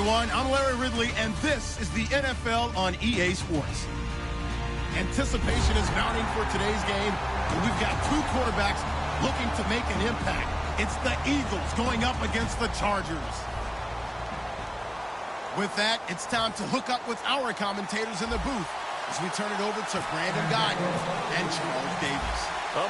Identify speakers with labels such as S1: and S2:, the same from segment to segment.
S1: everyone. I'm Larry Ridley, and this is the NFL on EA Sports. Anticipation is mounting for today's game, and we've got two quarterbacks looking to make an impact. It's the Eagles going up against the Chargers. With that, it's time to hook up with our commentators in the booth as we turn it over to Brandon Guyton and Charles Davis.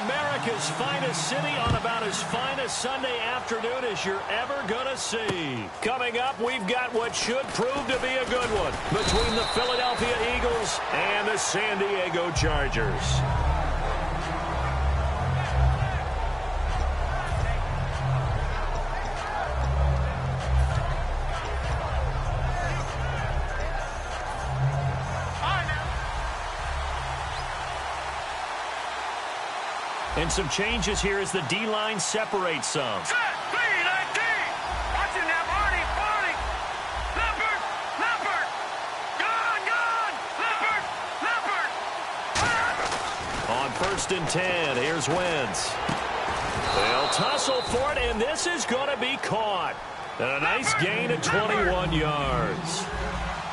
S2: America's finest city on about as fine a Sunday afternoon as you're ever going to see. Coming up, we've got what should prove to be a good one between the Philadelphia Eagles and the San Diego Chargers. And some changes here as the D-line separates some.
S3: Set, lead, ID. Watching that, Marty, Marty. Leopard. Gone. Leopard.
S2: On 1st and 10, here's Wentz. They'll tussle for it, and this is going to be caught. And a nice gain of 21 yards.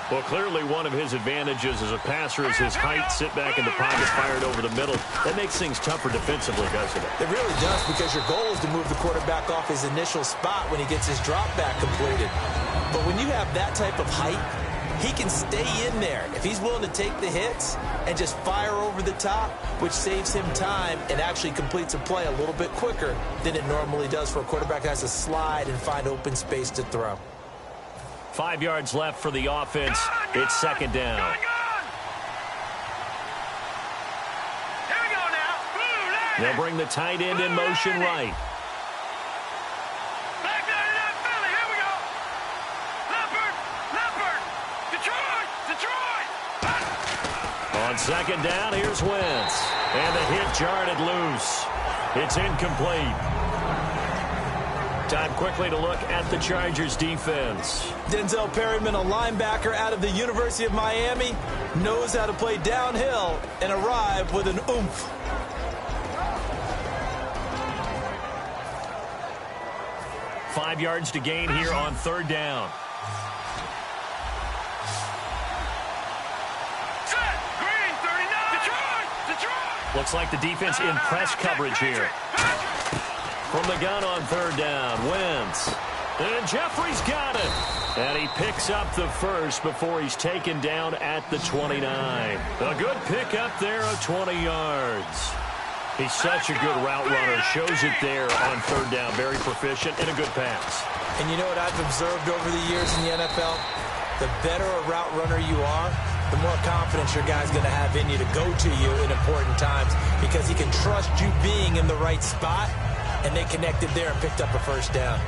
S2: Well, clearly one of his advantages as a passer is his height. Sit back in the pocket, fired over the middle. That makes things tougher defensively, doesn't it?
S4: It really does, because your goal is to move the quarterback off his initial spot when he gets his drop back completed. But when you have that type of height, he can stay in there if he's willing to take the hits and just fire over the top, which saves him time and actually completes a play a little bit quicker than it normally does for a quarterback that has to slide and find open space to throw.
S2: 5 yards left for the offense. It's 2nd down.
S3: Here we go now.
S2: They'll bring the tight end in motion right.
S3: Back there to that Philly. Here we go. Leopard. Detroit.
S2: On 2nd down, here's Wentz. And the hit jarred it loose. It's incomplete. Time quickly to look at the Chargers defense.
S4: Denzel Perryman, a linebacker out of the University of Miami, knows how to play downhill and arrive with an oomph.
S2: Five yards to gain here on 3rd down.
S3: Set, green, 39. Detroit.
S2: Looks like the defense in press coverage here. From the gun on 3rd down, Wentz. And Jeffrey's got it. And he picks up the first before he's taken down at the 29. A good pickup there of 20 yards. He's such a good route runner. Shows it there on 3rd down. Very proficient and a good pass.
S4: And you know what I've observed over the years in the NFL? The better a route runner you are, the more confidence your guy's going to have in you to go to you in important times, because he can trust you being in the right spot. And they connected there and picked up a 1st down.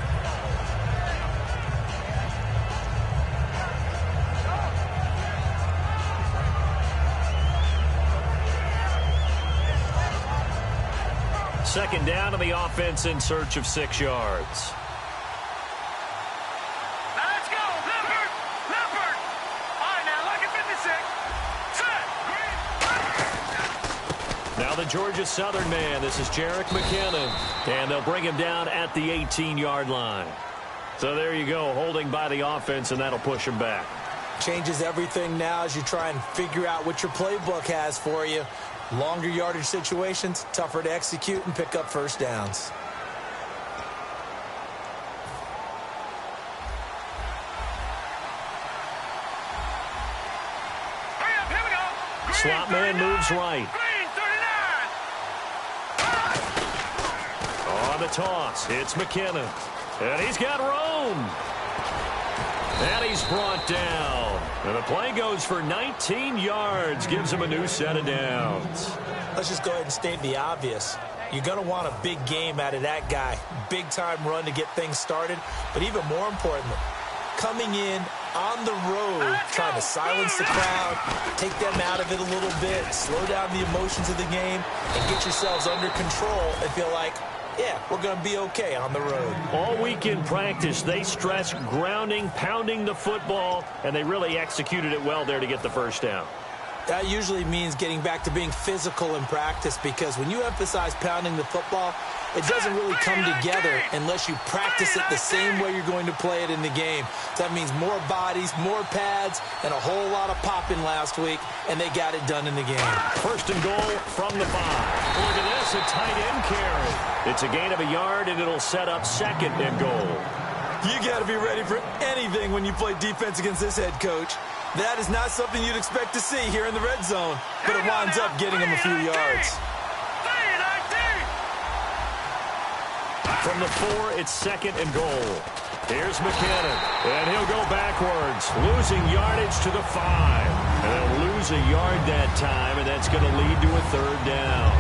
S2: Second down to the offense in search of 6 yards.
S3: Let's go. Leopard. All right, now, look at 56. Set, green.
S2: Now the Georgia Southern man. This is Jerick McKinnon. And they'll bring him down at the 18-yard line. So there you go, holding by the offense, and that'll push him back.
S4: Changes everything now as you try and figure out what your playbook has for you. Longer yardage situations, tougher to execute and pick up 1st downs.
S3: Here we go.
S2: Slot man moves right. On the toss, it's McKinnon. And he's got room. And he's brought down. And the play goes for 19 yards. Gives him a new set of downs.
S4: Let's just go ahead and state the obvious. You're going to want a big game out of that guy. Big-time run to get things started. But even more importantly, coming in on the road, trying to silence the crowd, take them out of it a little bit, slow down the emotions of the game, and get yourselves under control and feel like, yeah, we're going to be okay on the road.
S2: All week in practice, they stress grounding, pounding the football, and they really executed it well there to get the 1st down.
S4: That usually means getting back to being physical in practice, because when you emphasize pounding the football, it doesn't really come together unless you practice it the same way you're going to play it in the game. So that means more bodies, more pads, and a whole lot of popping last week, and they got it done in the game.
S2: First and goal from the 5. Look at this, a tight end carry. It's a gain of a yard, and it'll set up second and goal.
S4: You got to be ready for anything when you play defense against this head coach. That is not something you'd expect to see here in the red zone, but it winds up getting him a few yards.
S2: From the 4, it's second and goal. Here's McKinnon, and he'll go backwards, losing yardage to the 5. And they'll lose a yard that time, and that's going to lead to a third down.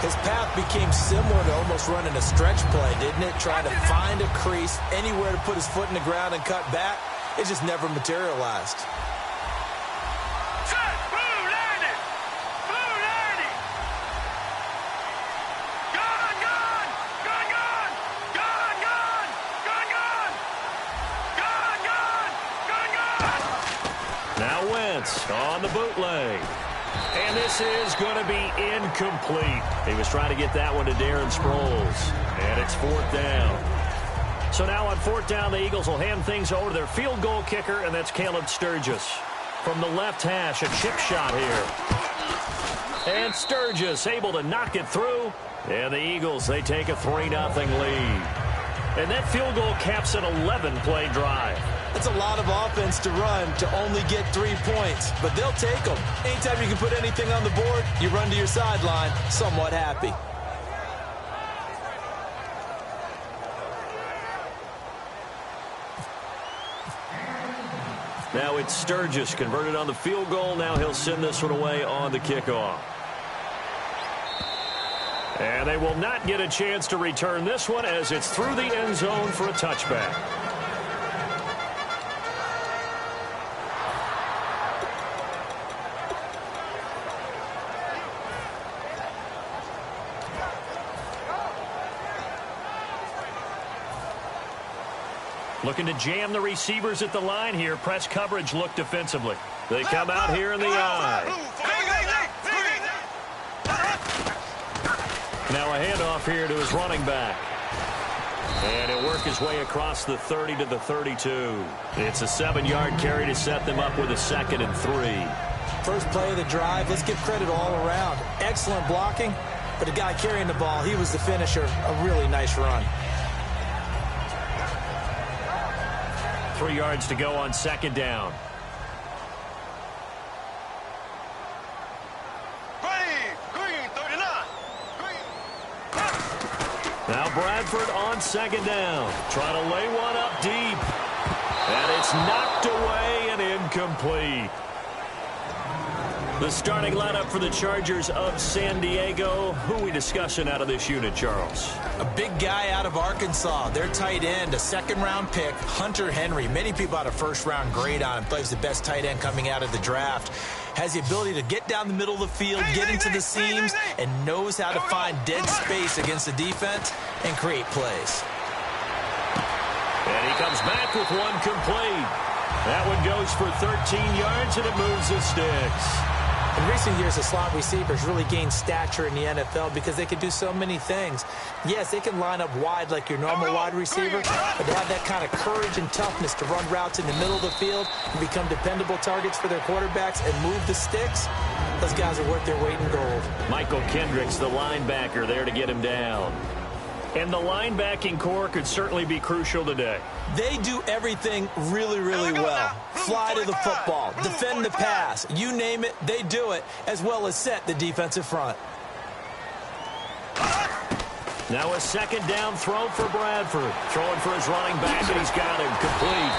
S4: His path became similar to almost running a stretch play, didn't it? Trying to find a crease, anywhere to put his foot in the ground and cut back. It just never materialized.
S2: Now Wentz on the bootleg. And this is going to be incomplete. He was trying to get that one to Darren Sproles. And it's 4th down. So now on 4th down, the Eagles will hand things over to their field goal kicker, and that's Caleb Sturgis. From the left hash, a chip shot here. And Sturgis able to knock it through. And the Eagles, they take a 3-0 lead. And that field goal caps an 11-play drive.
S4: That's a lot of offense to run to only get 3 points, but they'll take them. Anytime you can put anything on the board, you run to your sideline somewhat happy.
S2: Now it's Sturgis converted on the field goal. Now he'll send this one away on the kickoff. And they will not get a chance to return this one as it's through the end zone for a touchback. Looking to jam the receivers at the line here. Press coverage look defensively. They come out here in the eye. Now a handoff here to his running back. And he'll work his way across the 30 to the 32. It's a 7-yard carry to set them up with a 2nd and 3.
S4: First play of the drive, let's give credit all around. Excellent blocking, but the guy carrying the ball, he was the finisher. A really nice run.
S2: 3 yards to go on 2nd down. Now Bradford on 2nd down. Trying to lay one up deep. And it's knocked away and incomplete. The starting lineup for the Chargers of San Diego. Who are we discussing out of this unit, Charles?
S4: A big guy out of Arkansas. Their tight end, a 2nd-round pick, Hunter Henry. Many people had a 1st-round grade on him. Plays the best tight end coming out of the draft. Has the ability to get down the middle of the field, get into the seams, and knows how to find dead space against the defense and create plays.
S2: And he comes back with one complete. That one goes for 13 yards, and it moves the sticks.
S4: In recent years, the slot receivers really gained stature in the NFL because they can do so many things. Yes, they can line up wide like your normal wide receiver, but they have that kind of courage and toughness to run routes in the middle of the field and become dependable targets for their quarterbacks and move the sticks. Those guys are worth their weight in gold.
S2: Michael Kendricks, the linebacker, there to get him down. And the linebacking core could certainly be crucial today.
S4: They do everything really, really well. Fly to the football, defend the pass, you name it, they do it, as well as set the defensive front.
S2: Now a 2nd down throw for Bradford. Throwing for his running back, and he's got him complete.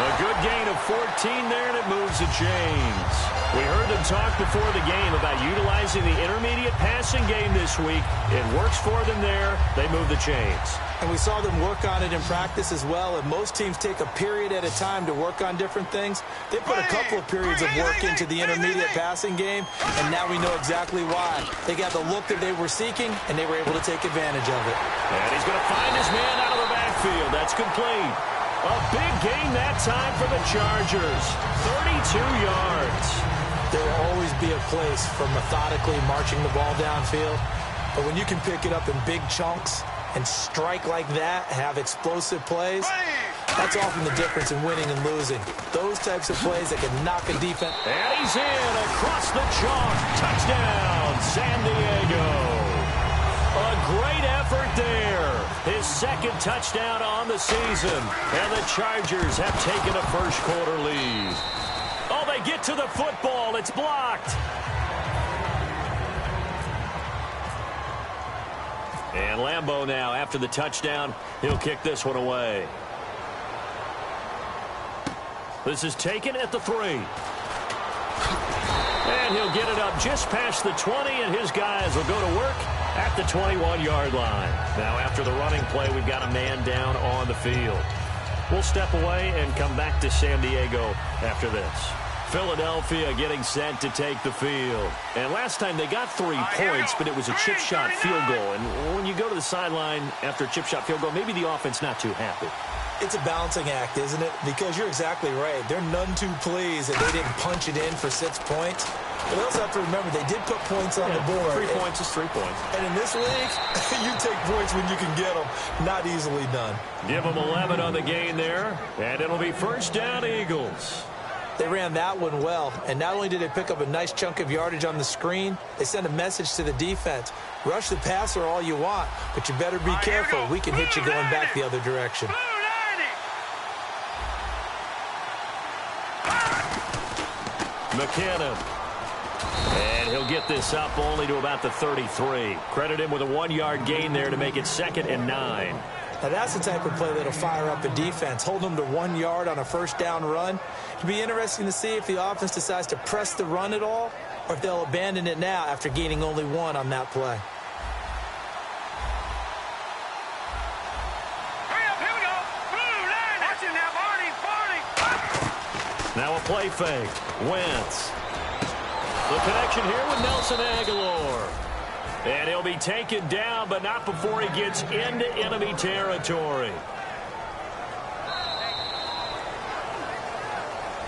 S2: A good gain of 14 there, and it moves the chains. We heard them talk before the game about utilizing the intermediate passing game this week. It works for them there. They move the chains.
S4: And we saw them work on it in practice as well. And most teams take a period at a time to work on different things. They put a couple of periods of work into the intermediate passing game, and now we know exactly why. They got the look that they were seeking, and they were able to take advantage of it.
S2: And he's going to find his man out of the backfield. That's complete. A big gain that time for the Chargers. 32 yards.
S4: There will always be a place for methodically marching the ball downfield. But when you can pick it up in big chunks and strike like that, have explosive plays, that's often the difference in winning and losing. Those types of plays that can knock a defense.
S2: And he's in across the chalk. Touchdown, San Diego. A great effort there. His second touchdown on the season. And the Chargers have taken a first-quarter lead. Oh, they get to the football. It's blocked. And Lambeau now, after the touchdown, he'll kick this one away. This is taken at the 3. And he'll get it up just past the 20, and his guys will go to work at the 21-yard line. Now, after the running play, we've got a man down on the field. We'll step away and come back to San Diego after this. Philadelphia getting set to take the field. And last time they got 3 points, but it was a chip shot field goal. And when you go to the sideline after a chip shot field goal, maybe the offense not too happy.
S4: It's a balancing act, isn't it? Because you're exactly right. They're none too pleased that they didn't punch it in for 6 points. But they also have to remember they did put points on the board.
S2: 3 points is 3 points.
S4: And in this league, you take points when you can get them. Not easily done.
S2: Give them 11 on the gain there. And it'll be first down, Eagles.
S4: They ran that one well. And not only did they pick up a nice chunk of yardage on the screen, they sent a message to the defense. Rush the passer all you want, but you better be careful. We can hit you going back the other direction.
S2: McKinnon. And he'll get this up only to about the 33. Credit him with a 1-yard gain there to make it 2nd and 9.
S4: Now that's the type of play that'll fire up a defense. Hold them to 1 yard on a first down run. It'll be interesting to see if the offense decides to press the run at all or if they'll abandon it now after gaining only 1 on that play.
S3: Hurry up, here we go. Blue line. Watch him now, Barney.
S2: Now a play fake. Wentz. The connection here with Nelson Aguilar. And he'll be taken down, but not before he gets into enemy territory.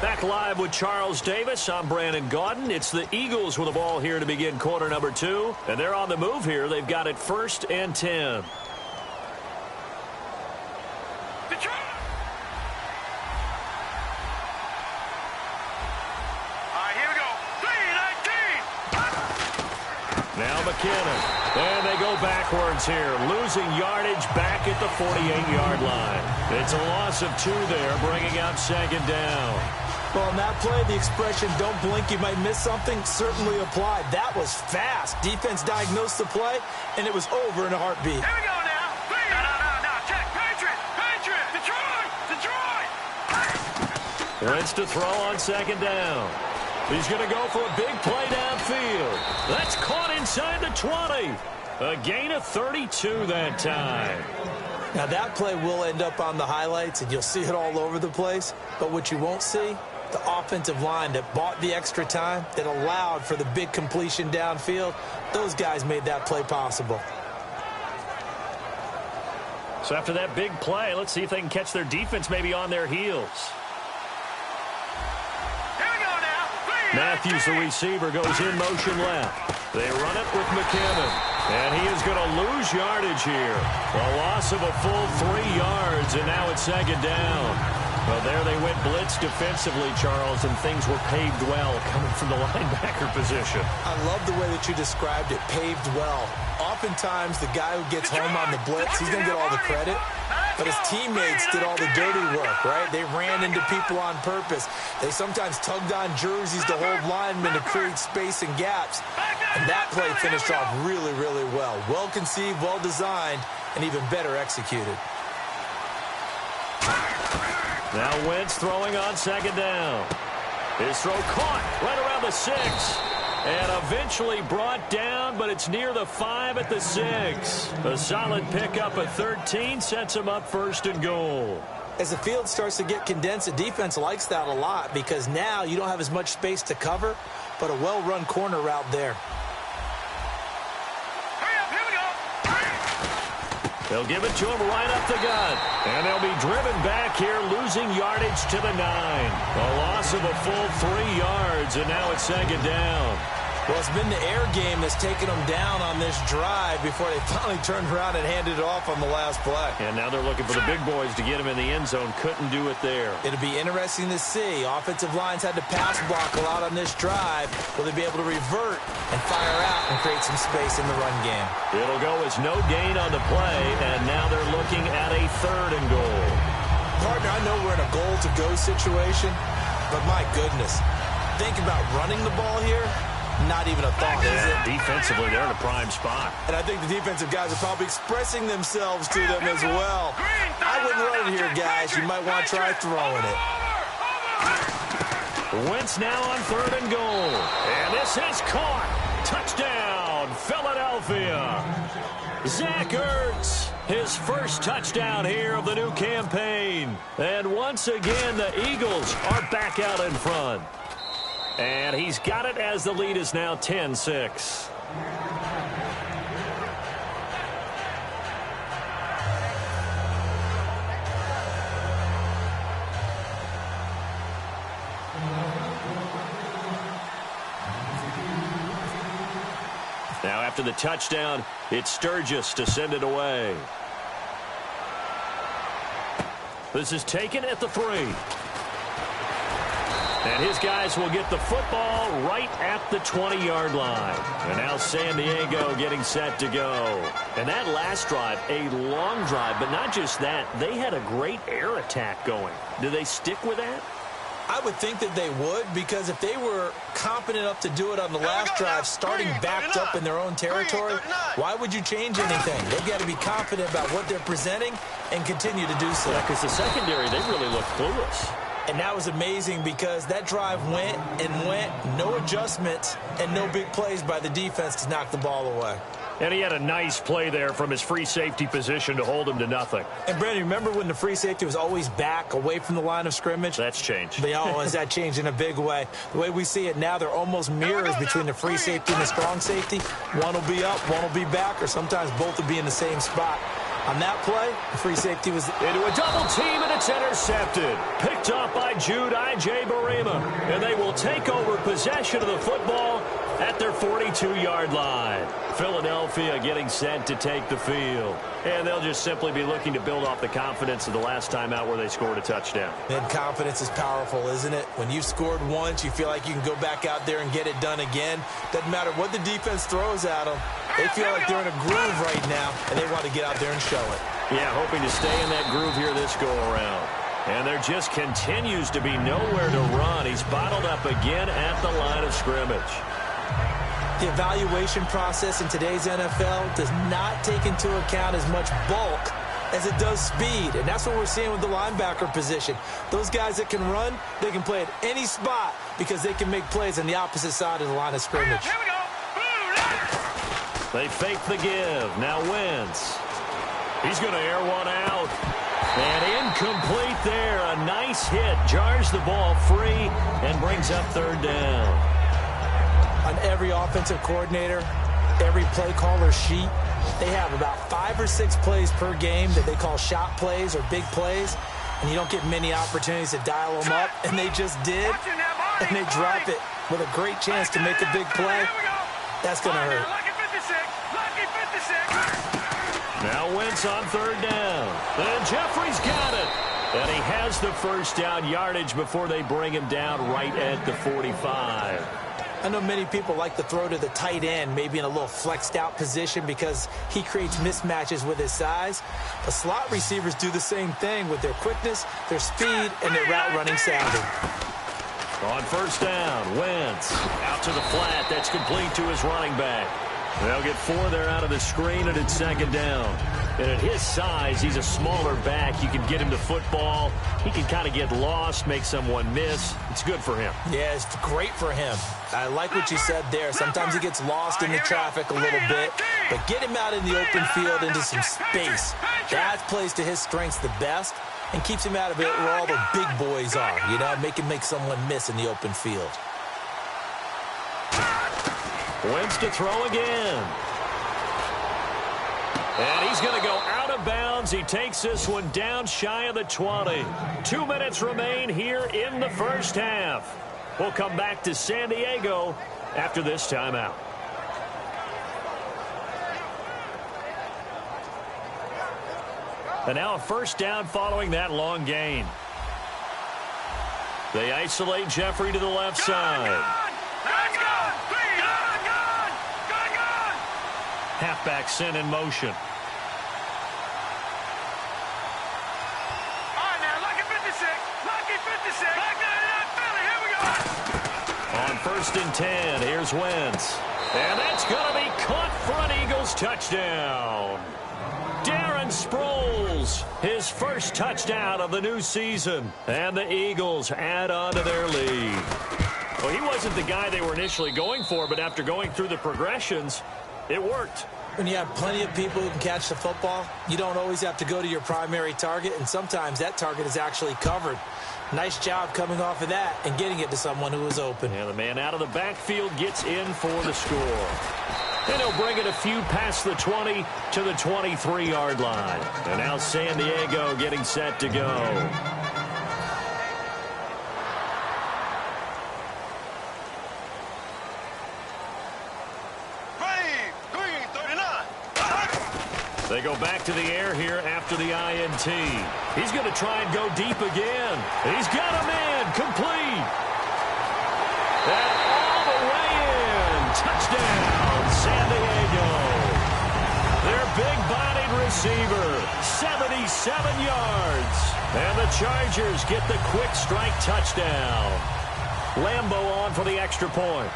S2: Back live with Charles Davis. I'm Brandon Gaudin. It's the Eagles with the ball here to begin quarter number 2. And they're on the move here. They've got it 1st and 10. Now McKinnon. And they go backwards here. Losing yardage back at the 48-yard line. It's a loss of 2 there, bringing up 2nd down.
S4: Well, on that play, the expression, don't blink, you might miss something, certainly applied. That was fast. Defense diagnosed the play, and it was over in a heartbeat.
S3: Here we go now. No. Check. Patriot. Detroit.
S2: Wentz to throw on 2nd down. He's going to go for a big play downfield. That's caught inside the 20. A gain of 32 that time.
S4: Now, that play will end up on the highlights, and you'll see it all over the place. But what you won't see, the offensive line that bought the extra time, that allowed for the big completion downfield, those guys made that play possible.
S2: So after that big play, let's see if they can catch their defense maybe on their heels. Matthews, the receiver, goes in motion left. They run it with McKinnon. And he is going to lose yardage here. A loss of a full 3 yards, and now it's 2nd down. Well, there they went blitz defensively, Charles, and things were paved well coming from the linebacker position.
S4: I love the way that you described it, paved well. Oftentimes, the guy who gets home on the blitz, he's going to get all the credit. But his teammates did all the dirty work, right? They ran into people on purpose. They sometimes tugged on jerseys to hold linemen to create space and gaps. And that play finished off really, really well. Well conceived, well designed, and even better executed.
S2: Now Wentz throwing on 2nd down. His throw caught right around the 6. And eventually brought down, but it's near the 5 at the 6. A solid pickup at 13 sets him up 1st and goal.
S4: As the field starts to get condensed, the defense likes that a lot because now you don't have as much space to cover, but a well-run corner route there.
S3: Hurry up, here we go.
S2: They'll give it to him right up the gut. And they'll be driven back here, losing yardage to the 9. A loss of a full 3 yards, and now it's 2nd down.
S4: Well, it's been the air game that's taken them down on this drive before they finally turned around and handed it off on the last play.
S2: And now they're looking for the big boys to get him in the end zone. Couldn't do it there.
S4: It'll be interesting to see. Offensive lines had to pass block a lot on this drive. Will they be able to revert and fire out and create some space in the run game?
S2: It'll go as no gain on the play, and now they're looking at a 3rd and goal.
S4: Partner, I know we're in a goal-to-go situation, but my goodness, think about running the ball here. Not even a thought, is it?
S2: Defensively, they're in a prime spot.
S4: And I think the defensive guys are probably expressing themselves to them as well. I wouldn't run it here, guys. You might want to try throwing it.
S2: Wentz now on 3rd and goal. And this is caught. Touchdown, Philadelphia. Zach Ertz, his first touchdown here of the new campaign. And once again, the Eagles are back out in front. And he's got it as the lead is now 10-6. Now after the touchdown, it's Sturgis to send it away. This is taken at the 3. And his guys will get the football right at the 20-yard line. And now San Diego getting set to go. And that last drive, a long drive, but not just that. They had a great air attack going. Do they stick with that?
S4: I would think that they would, because if they were confident enough to do it on the last drive, starting backed up in their own territory, why would you change anything? They've got to be confident about what they're presenting and continue to do so.
S2: Yeah, because the secondary, they really look clueless.
S4: And that was amazing because that drive went and went, no adjustments and no big plays by the defense to knock the ball away.
S2: And he had a nice play there from his free safety position to hold him to nothing.
S4: And, Brandon, remember when the free safety was always back away from the line of scrimmage?
S2: That's changed.
S4: But, has that changed in a big way? The way we see it now, they're almost mirrors between the free safety and the strong safety. One will be up, one will be back, or sometimes both will be in the same spot. On that play, the free safety was
S2: into a double team, and it's intercepted. Picked off by Jude I.J. Barima. And they will take over possession of the football at their 42-yard line. Philadelphia getting set to take the field. And they'll just simply be looking to build off the confidence of the last time out where they scored a touchdown.
S4: And confidence is powerful, isn't it? When you've scored once, you feel like you can go back out there and get it done again. Doesn't matter what the defense throws at them. They feel like they're in a groove right now, and they want to get out there and show it.
S2: Yeah, hoping to stay in that groove here this go-around. And there just continues to be nowhere to run. He's bottled up again at the line of scrimmage.
S4: The evaluation process in today's NFL does not take into account as much bulk as it does speed. And that's what we're seeing with the linebacker position. Those guys that can run, they can play at any spot because they can make plays on the opposite side of the line of scrimmage.
S3: Here we go.
S2: They fake the give. Now Wentz. He's going to air one out. And incomplete there. A nice hit. Jars the ball free and brings up 3rd down.
S4: On every offensive coordinator, every play caller sheet, they have about 5 or 6 plays per game that they call shot plays or big plays, and you don't get many opportunities to dial them up, and they just did, and they drop it with a great chance to make a big play. That's going to hurt.
S2: Now Wentz on 3rd down, and Jeffrey's got it. And he has the first down yardage before they bring him down right at the 45.
S4: I know many people like to throw to the tight end, maybe in a little flexed out position because he creates mismatches with his size. But slot receivers do the same thing with their quickness, their speed, and their route running savvy.
S2: On 1st down, Wentz out to the flat. That's complete to his running back. They'll get 4 there out of the screen, and it's 2nd down. And at his size, he's a smaller back. You can get him to football. He can kind of get lost, make someone miss. It's good for him.
S4: Yeah, it's great for him. I like what you said there. Sometimes he gets lost in the traffic a little bit, but get him out in the open field into some space. That plays to his strengths the best and keeps him out of it where all the big boys are, make him make someone miss in the open field.
S2: Wentz to throw again. And he's going to go out of bounds. He takes this one down shy of the 20. 2 minutes remain here in the first half. We'll come back to San Diego after this timeout. And now a first down following that long gain. They isolate Jeffrey to the left side. Halfback sent in motion.
S3: All right, now, lucky 56. Lucky 56. Back there in Philly. Here we go.
S2: On 1st and 10, here's Wentz. And that's going to be caught for an Eagles touchdown. Darren Sproles, his first touchdown of the new season. And the Eagles add on to their lead. Well, he wasn't the guy they were initially going for, but after going through the progressions, it worked.
S4: When you have plenty of people who can catch the football, you don't always have to go to your primary target, and sometimes that target is actually covered. Nice job coming off of that and getting it to someone who was open.
S2: And the man out of the backfield gets in for the score. And he'll bring it a few past the 20 to the 23-yard line. And now San Diego getting set to go. They go back to the air here after the INT. He's going to try and go deep again. He's got a man complete. And all the way in. Touchdown, San Diego. Their big-bodied receiver, 77 yards. And the Chargers get the quick strike touchdown. Lambeau on for the extra point.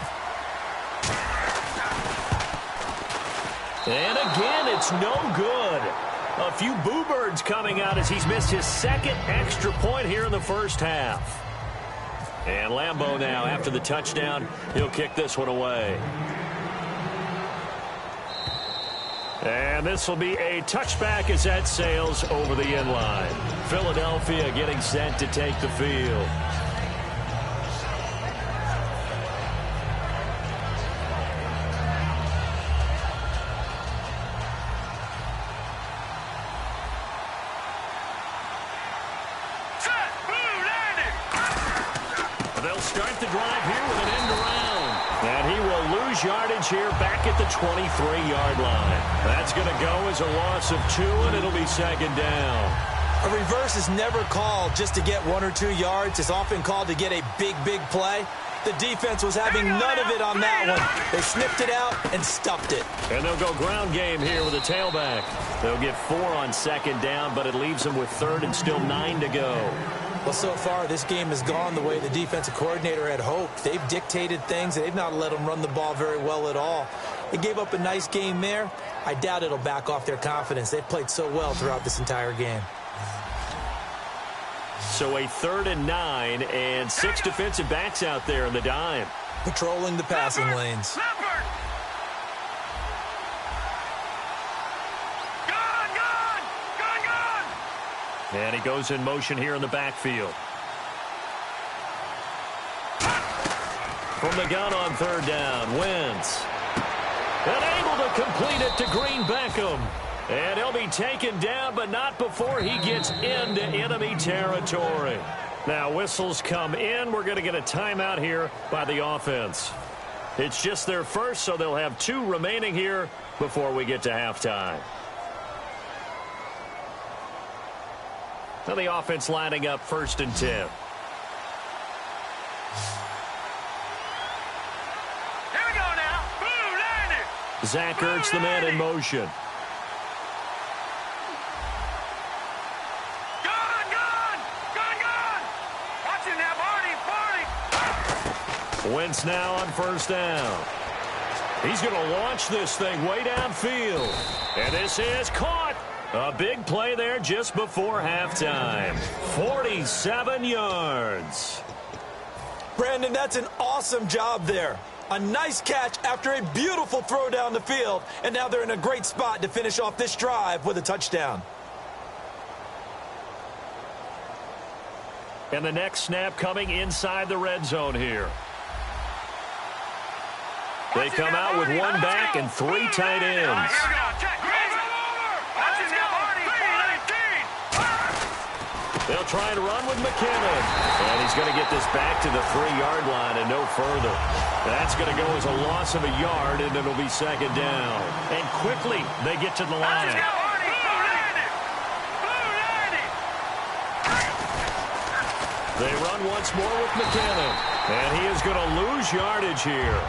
S2: And again, it's no good. A few boo birds coming out as he's missed his second extra point here in the first half. And Lambeau now, after the touchdown, he'll kick this one away. And this will be a touchback as that sails over the inline. Philadelphia getting set to take the field. Yardage here back at the 23-yard line. That's going to go as a loss of 2, and it'll be second down.
S4: A reverse is never called just to get 1 or 2 yards. It's often called to get a big play. The defense was having none of it on that one. They sniffed it out and stuffed it.
S2: And they'll go ground game here with a tailback. They'll get 4 on second down, but it leaves them with 3rd and still 9 to go.
S4: Well, so far, this game has gone the way the defensive coordinator had hoped. They've dictated things, and they've not let them run the ball very well at all. They gave up a nice game there. I doubt it'll back off their confidence. They've played so well throughout this entire game.
S2: So a 3rd and 9, and 6 defensive backs out there in the dime.
S4: Patrolling the passing lanes.
S2: And he goes in motion here in the backfield. From the gun on 3rd down, Wentz. And able to complete it to Green Beckham. And he'll be taken down, but not before he gets into enemy territory. Now whistles come in. We're going to get a timeout here by the offense. It's just their first, so they'll have 2 remaining here before we get to halftime. Now the offense lining up 1st and 10.
S3: Here we go now. Boom, landed.
S2: Zach Ertz, the man in motion.
S3: Gone. Watching that Barney.
S2: Wentz now on 1st down. He's going to launch this thing way downfield. And this is caught. A big play there just before halftime. 47 yards.
S4: Brandon, that's an awesome job there. A nice catch after a beautiful throw down the field. And now they're in a great spot to finish off this drive with a touchdown.
S2: And the next snap coming inside the red zone here. They come out with 1 back and 3 tight ends. They'll try and run with McKinnon. And he's going to get this back to the 3-yard line and no further. That's going to go as a loss of a yard, and it'll be second down. And quickly, they get to the line. They run once more with McKinnon. And he is going to lose yardage here.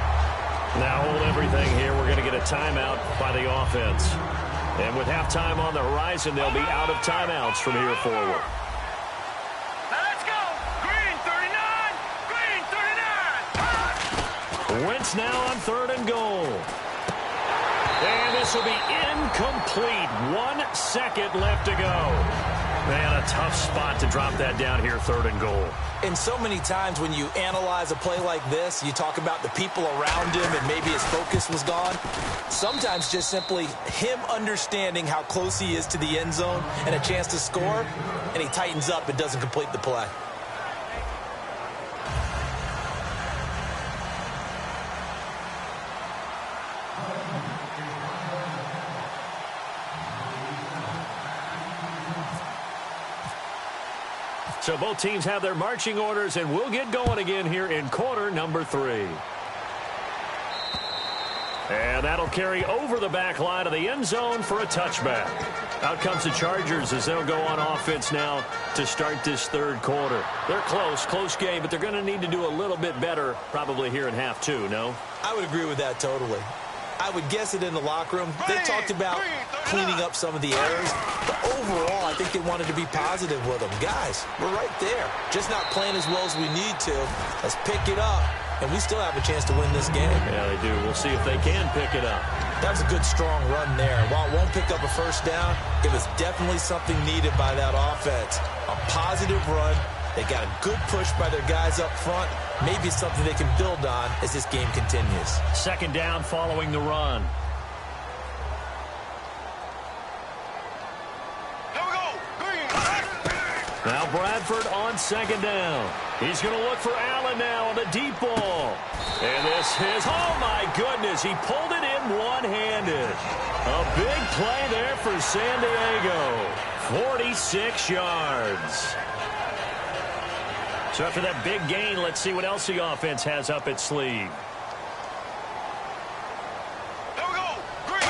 S2: Now hold everything here. We're going to get a timeout by the offense. And with halftime on the horizon, they'll be out of timeouts from here forward.
S3: Let's go. Green 39. Green 39.
S2: Wentz now on 3rd and goal. And this will be incomplete. 1 second left to go. Man, a tough spot to drop that down here, 3rd and goal.
S4: And so many times when you analyze a play like this, you talk about the people around him and maybe his focus was gone. Sometimes just simply him understanding how close he is to the end zone and a chance to score, and he tightens up and doesn't complete the play.
S2: So both teams have their marching orders, and we'll get going again here in quarter number 3. And that'll carry over the back line of the end zone for a touchback. Out comes the Chargers as they'll go on offense now to start this 3rd quarter. They're close game, but they're going to need to do a little bit better probably here in half 2, no?
S4: I would agree with that totally. I would guess it in the locker room. They talked about cleaning up some of the errors, but overall, I think they wanted to be positive with them. Guys, we're right there. Just not playing as well as we need to. Let's pick it up, and we still have a chance to win this game.
S2: Yeah, they do. We'll see if they can pick it up.
S4: That was a good, strong run there. While it won't pick up a first down, it was definitely something needed by that offense. A positive run. They got a good push by their guys up front. Maybe something they can build on as this game continues.
S2: Second down following the run.
S3: Here we go. Green.
S2: Now Bradford on second down. He's going to look for Allen now on the deep ball. And this is, oh my goodness, he pulled it in one-handed. A big play there for San Diego. 46 yards. So after that big gain, let's see what else the offense has up its sleeve.
S3: Here we go. Green.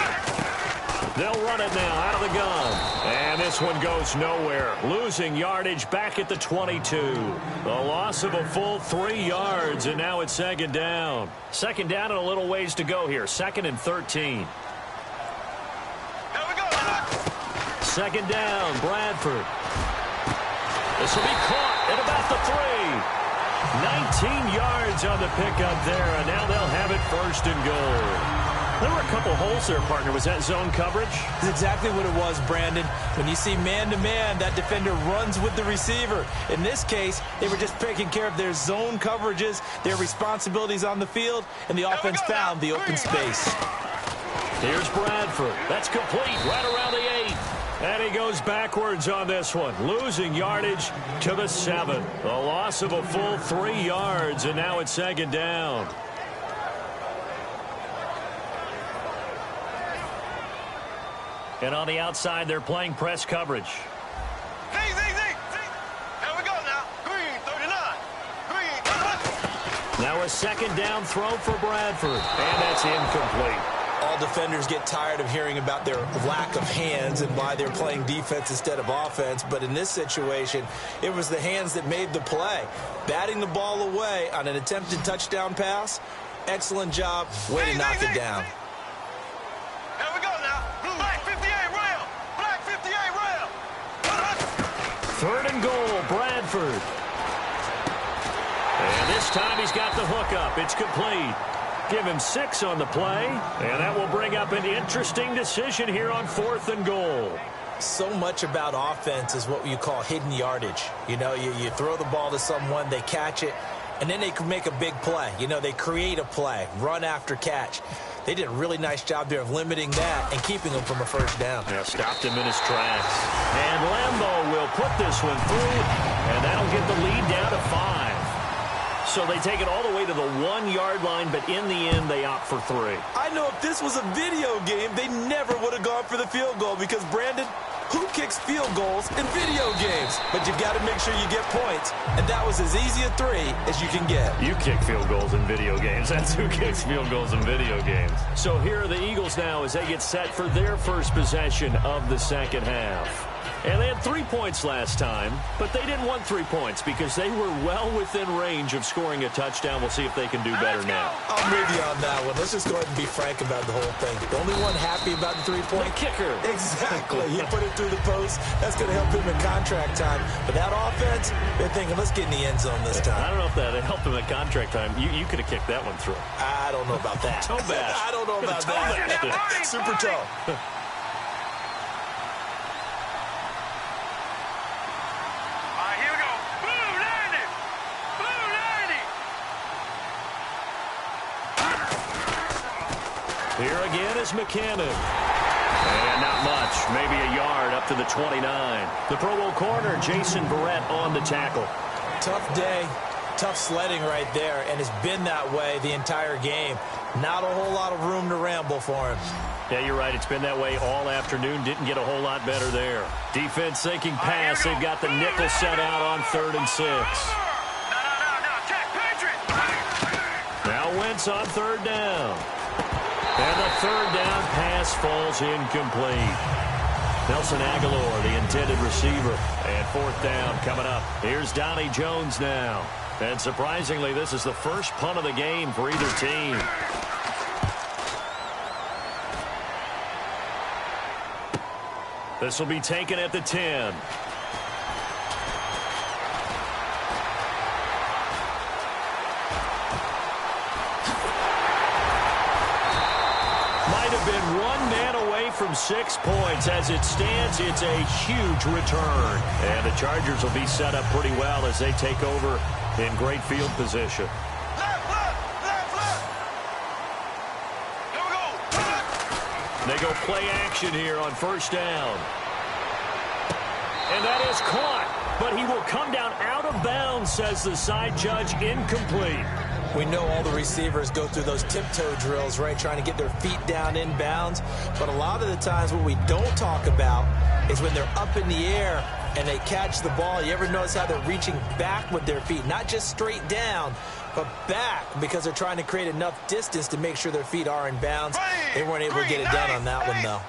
S2: They'll run it now out of the gun. And this one goes nowhere. Losing yardage back at the 22. A loss of a full 3 yards, and now it's second down. Second down and a little ways to go here. 2nd and 13.
S3: Here we go.
S2: Second down, Bradford. This will be caught at about the 3. 19 yards on the pickup there, and now they'll have it 1st and goal. There were a couple holes there, partner. Was that zone coverage?
S4: That's exactly what it was, Brandon. When you see man-to-man, that defender runs with the receiver. In this case, they were just taking care of their zone coverages, their responsibilities on the field, and the offense found the open space.
S2: Here's Bradford. That's complete right around the 8. And he goes backwards on this one, losing yardage to the 7. A loss of a full 3 yards, and now it's second down. And on the outside, they're playing press coverage.
S3: Zing, zing, zing, zing. Here we go now. Green 39. Green 39.
S2: Now a second down throw for Bradford, and that's incomplete.
S4: All defenders get tired of hearing about their lack of hands and why they're playing defense instead of offense. But in this situation, it was the hands that made the play. Batting the ball away on an attempted touchdown pass. Excellent job. Way to knock it down.
S3: Here we go now. Black 58 rail. Black 58 rail.
S2: 3rd and goal, Bradford. And this time he's got the hook up. It's complete. Give him 6 on the play, and that will bring up an interesting decision here on 4th and goal.
S4: So much about offense is what you call hidden yardage. You know, you throw the ball to someone, they catch it, and then they can make a big play. You know, they create a play, run after catch. They did a really nice job there of limiting that and keeping him from a first down.
S2: Yeah, stopped him in his tracks. And Lambeau will put this one through, and that'll get the lead down to 5. So they take it all the way to the 1-yard line, but in the end, they opt for 3.
S4: I know if this was a video game, they never would have gone for the field goal because, Brandon, Who kicks field goals in video games? But you've got to make sure you get points. And that was as easy a 3 as you can get.
S2: You kick field goals in video games. That's who kicks field goals in video games. So here are the Eagles now as they get set for their first possession of the second half. And they had 3 points last time, but they didn't want 3 points because they were well within range of scoring a touchdown. We'll see if they can do better now.
S4: I'm with you on that one. Let's just go ahead and be frank about the whole thing. The only one happy about the 3-point?
S2: The kicker.
S4: Exactly. He put it through the post. That's going to help him in contract time. But that offense, they're thinking, let's get in the end zone this time.
S2: I don't know if that helped him at contract time. You could have kicked that one through.
S4: I don't know about that.
S2: Toe bash.
S4: I don't know about that. Super toe.
S2: Here again is McCannon. And not much. Maybe a yard up to the 29. The Pro Bowl corner, Jason Verrett, on the tackle.
S4: Tough day. Tough sledding right there. And it's been that way the entire game. Not a whole lot of room to ramble for him.
S2: Yeah, you're right. It's been that way all afternoon. Didn't get a whole lot better there. Defense thinking pass. They've got the nickel set out on 3rd and 6. Now Wentz on 3rd down. And the 3rd down pass falls incomplete. Nelson Aguilar, the intended receiver. And 4th down coming up. Here's Donnie Jones now. And surprisingly, this is the first punt of the game for either team. This will be taken at the 10. Might have been one man away from 6 points. As it stands, it's a huge return. And the Chargers will be set up pretty well as they take over in great field position. They go play action here on 1st down. And that is caught. But he will come down out of bounds, says the side judge. Incomplete.
S4: We know all the receivers go through those tiptoe drills, right, trying to get their feet down in bounds. But a lot of the times what we don't talk about is when they're up in the air and they catch the ball. You ever notice how they're reaching back with their feet? Not just straight down, but back, because they're trying to create enough distance to make sure their feet are in bounds. They weren't able to get it done on that one, though.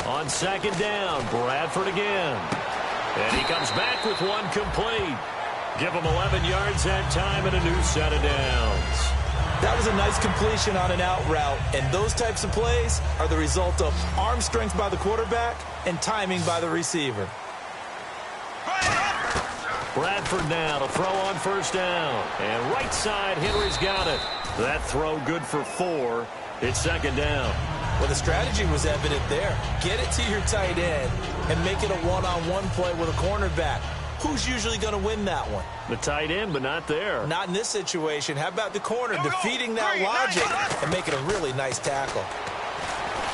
S2: On 2nd down, Bradford again. And he comes back with one complete. Give him 11 yards that time and a new set of downs.
S4: That was a nice completion on an out route, and those types of plays are the result of arm strength by the quarterback and timing by the receiver.
S2: Bradford now to throw on 1st down. And right side, Henry's got it. That throw good for 4. It's 2nd down.
S4: Well, the strategy was evident there. Get it to your tight end and make it a one-on-one play with a cornerback. Who's usually going to win that one?
S2: The tight end, but not there.
S4: Not in this situation. How about the corner defeating that logic and making a really nice tackle?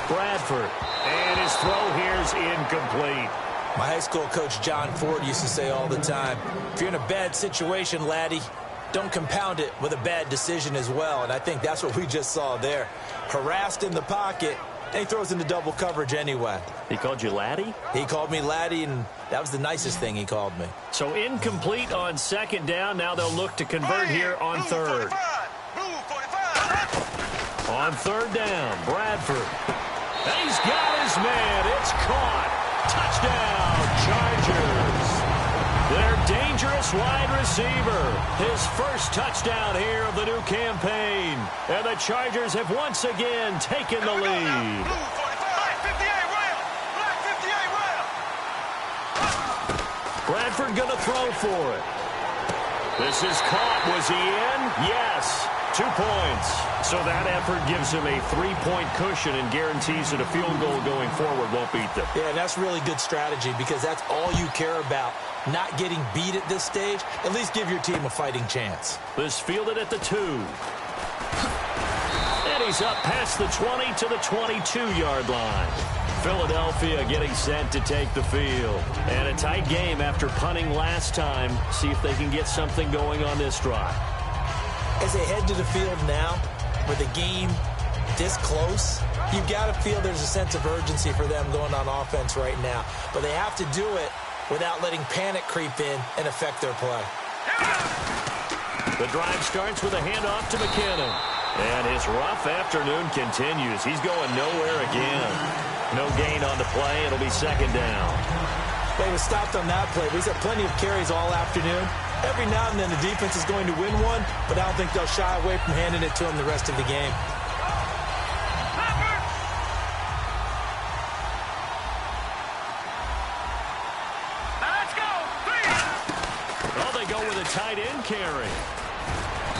S2: Bradford. And his throw here is incomplete.
S4: My high school coach, John Ford, used to say all the time, if you're in a bad situation, laddie, don't compound it with a bad decision as well. And I think that's what we just saw there. Harassed in the pocket, and he throws into double coverage anyway.
S2: He called you laddie?
S4: He called me laddie, and that was the nicest thing he called me.
S2: So incomplete on 2nd down. Now they'll look to convert here on 3rd. On 3rd down, Bradford. And he's got his man. It's caught. Touchdown, Chargers. Their dangerous wide receiver. His first touchdown here of the new campaign. And the Chargers have once again taken the lead. Bradford going to throw for it. This is caught. Was he in? Yes. 2 points. So that effort gives him a 3-point cushion and guarantees that a field goal going forward won't beat them.
S4: Yeah, that's really good strategy because that's all you care about. Not getting beat at this stage. At least give your team a fighting chance.
S2: This fielded at the 2. And he's up past the 20 to the 22-yard line. Philadelphia getting set to take the field. And a tight game after punting last time. See if they can get something going on this drive.
S4: As they head to the field now, with a game this close, you've got to feel there's a sense of urgency for them going on offense right now. But they have to do it without letting panic creep in and affect their play.
S2: The drive starts with a handoff to McKinnon. And his rough afternoon continues. He's going nowhere again. No gain on the play. It'll be second down.
S4: They were stopped on that play, but he's had plenty of carries all afternoon. Every now and then the defense is going to win one, but I don't think they'll shy away from handing it to him the rest of the game.
S2: Tight end carry.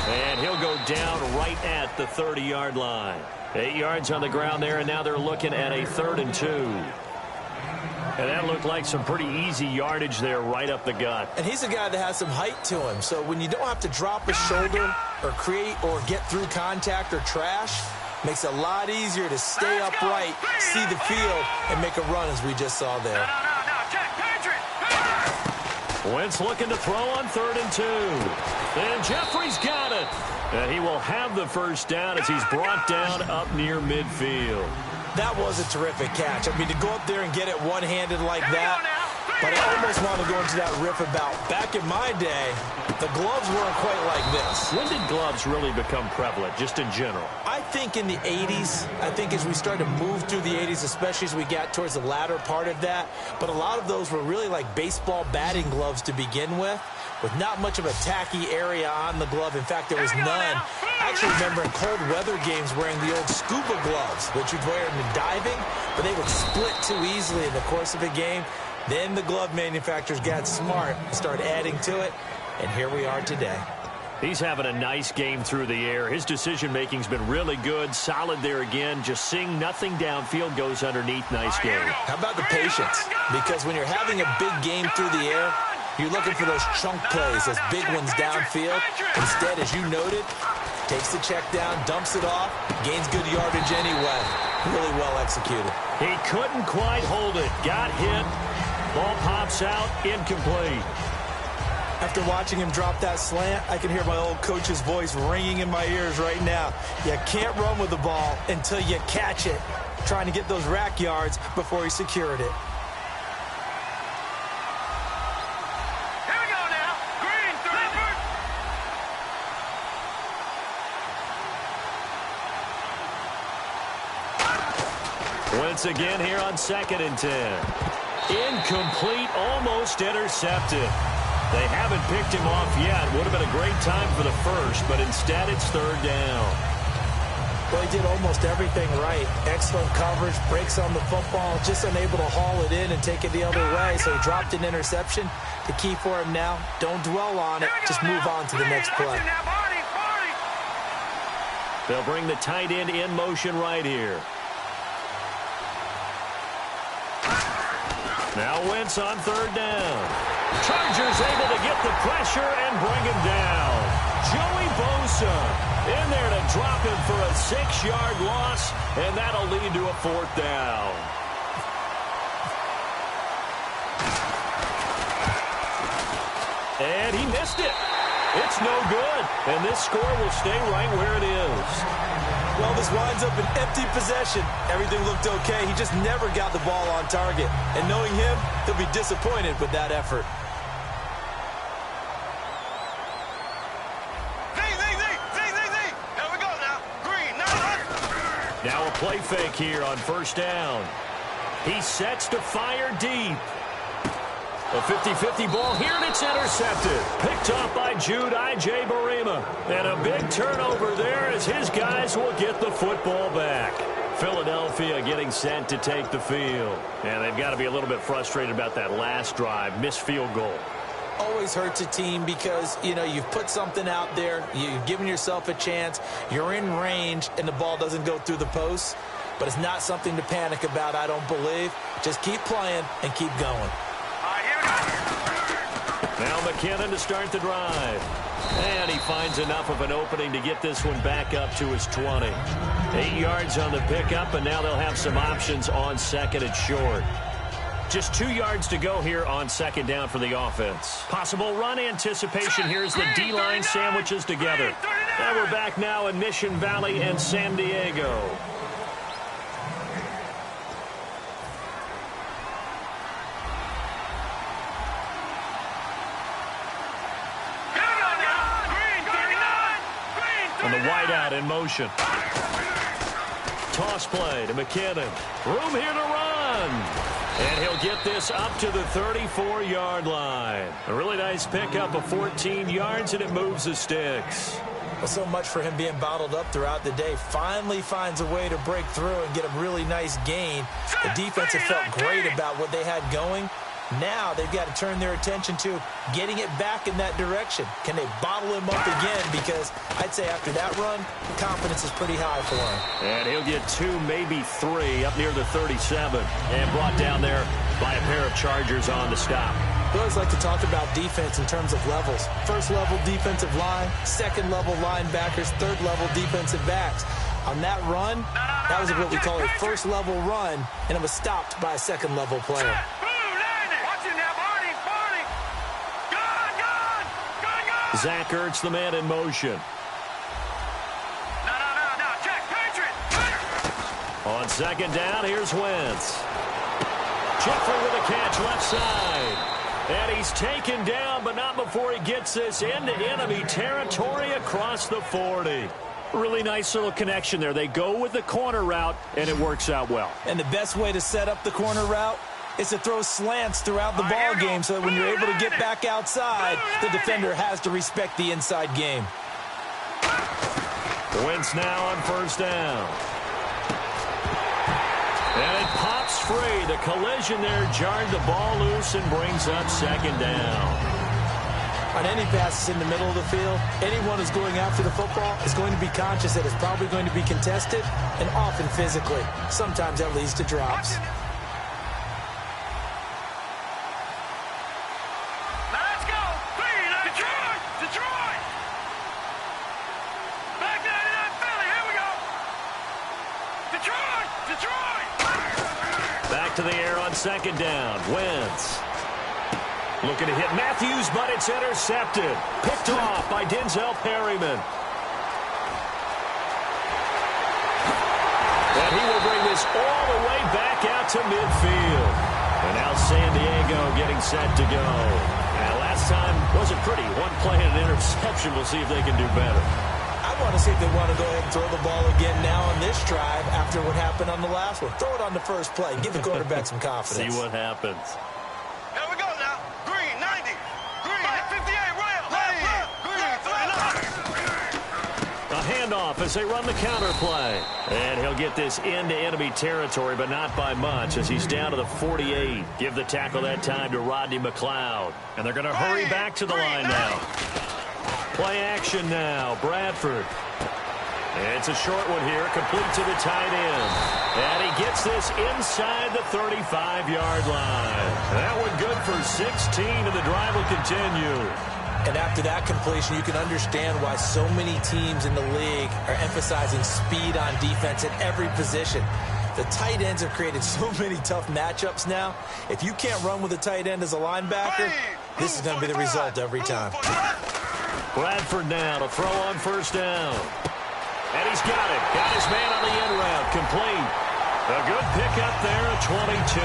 S2: And he'll go down right at the 30-yard line. 8 yards on the ground there, and now they're looking at a 3rd and 2. And that looked like some pretty easy yardage there right up the gut.
S4: And he's a guy that has some height to him, so when you don't have to drop a shoulder or create or get through contact or trash, makes it a lot easier to stay upright, see the field, and make a run as we just saw there.
S2: Wentz looking to throw on 3rd and 2. And Jeffrey's got it. And he will have the first down as he's brought down up near midfield.
S4: That was a terrific catch. I mean, to go up there and get it one-handed like that, but I almost want to go into that riff about back in my day, the gloves weren't quite like this.
S2: When did gloves really become prevalent, just in general?
S4: I think in the 80s. I think as we started to move through the 80s, especially as we got towards the latter part of that. But a lot of those were really like baseball batting gloves to begin with not much of a tacky area on the glove. In fact, there was none. I actually remember in cold weather games wearing the old scuba gloves, which you'd wear in diving, but they would split too easily in the course of a game. Then the glove manufacturers got smart and started adding to it, and here we are today.
S2: He's having a nice game through the air. His decision-making's been really good, solid there again. Just seeing nothing downfield goes underneath. Nice game.
S4: How about the patience? Because when you're having a big game through the air, you're looking for those chunk plays, those big ones downfield. Instead, as you noted, takes the check down, dumps it off, gains good yardage anyway. Really well executed.
S2: He couldn't quite hold it. Got hit. Ball pops out, incomplete.
S4: After watching him drop that slant, I can hear my old coach's voice ringing in my ears right now. You can't run with the ball until you catch it. Trying to get those rack yards before he secured it.
S3: Here we go now. Green, Thurford.
S2: Once again here on 2nd and 10. Incomplete, almost intercepted. They haven't picked him off yet. Would have been a great time for the first, but instead it's 3rd down.
S4: Well, he did almost everything right. Excellent coverage, breaks on the football, just unable to haul it in and take it the other way, so he dropped an interception. The key for him now, don't dwell on it, just move on to the next play.
S2: They'll bring the tight end in motion right here. Now Wentz on 3rd down. Chargers able to get the pressure and bring him down. Joey Bosa in there to drop him for a 6-yard loss, and that'll lead to a 4th down. And he missed it. It's no good, and this score will stay right where it is.
S4: Well, this winds up an empty possession. Everything looked okay. He just never got the ball on target. And knowing him, he'll be disappointed with that effort.
S2: Now a play fake here on 1st down. He sets to fire deep. A 50-50 ball here, and it's intercepted. Picked off by Jude Barima. And a big turnover there as his guys will get the football back. Philadelphia getting set to take the field. And they've got to be a little bit frustrated about that last drive. Missed field goal.
S4: Always hurts a team because, you know, you've put something out there. You've given yourself a chance. You're in range, and the ball doesn't go through the posts. But it's not something to panic about, I don't believe. Just keep playing and keep going.
S2: Now McKinnon to start the drive. And he finds enough of an opening to get this one back up to his 20. 8 yards on the pickup, and now they'll have some options on 2nd and short. Just 2 yards to go here on 2nd down for the offense. Possible run anticipation here as the D-line sandwiches together. And we're back now in Mission Valley and San Diego. And the wideout in motion. Toss play to McKinnon. Room here to run. And he'll get this up to the 34-yard line. A really nice pickup of 14 yards, and it moves the sticks.
S4: Well, so much for him being bottled up throughout the day. Finally finds a way to break through and get a really nice gain. The defense had felt great about what they had going. Now they've got to turn their attention to getting it back in that direction. Can they bottle him up again? Because I'd say after that run, confidence is pretty high for him.
S2: And he'll get 2, maybe 3 up near the 37. And brought down there by a pair of Chargers on the stop.
S4: We always like to talk about defense in terms of levels. First level defensive line, second level linebackers, third level defensive backs. On that run, that was what we call a first level run, and it was stopped by a second level player.
S2: Zach Ertz, the man in motion.
S3: No, check, Patriot.
S2: On second down, here's Wentz. Jeffrey with a catch left side. And he's taken down, but not before he gets this into enemy territory across the 40. Really nice little connection there. They go with the corner route, and it works out well.
S4: And the best way to set up the corner route is to throw slants throughout the ball game so that when you're able to get back outside, the defender has to respect the inside game.
S2: Wentz now on first down. And it pops free. The collision there jarred the ball loose and brings up second down.
S4: On any passes in the middle of the field, anyone who's going after the football is going to be conscious that it's probably going to be contested and often physically. Sometimes that leads to drops.
S2: Back to the air on second down. Wentz looking to hit Matthews, but it's intercepted. Picked off by Denzel Perryman. And he will bring this all the way back out to midfield. And now San Diego getting set to go. And last time wasn't pretty. One play and an interception. We'll see if they can do better.
S4: I want to see if they want to go ahead and throw the ball again now on this drive after what happened on the last one. Throw it on the first play. Give the quarterback some confidence.
S2: See what happens.
S3: Here we go now. Green, 90. Green, 58, rail. Green, 39.
S2: A handoff as they run the counter play. And he'll get this into enemy territory, but not by much as he's down to the 48. Give the tackle that time to Rodney McLeod. And they're going to hurry back to the line now. Play action now. Bradford. It's a short one here, complete to the tight end. And he gets this inside the 35-yard line. That one good for 16, and the drive will continue.
S4: And after that completion, you can understand why so many teams in the league are emphasizing speed on defense at every position. The tight ends have created so many tough matchups now. If you can't run with a tight end as a linebacker, this is going to be the result every time.
S2: Bradford now to throw on first down. And he's got it. Got his man on the in route. Complete. A good pickup there at 22.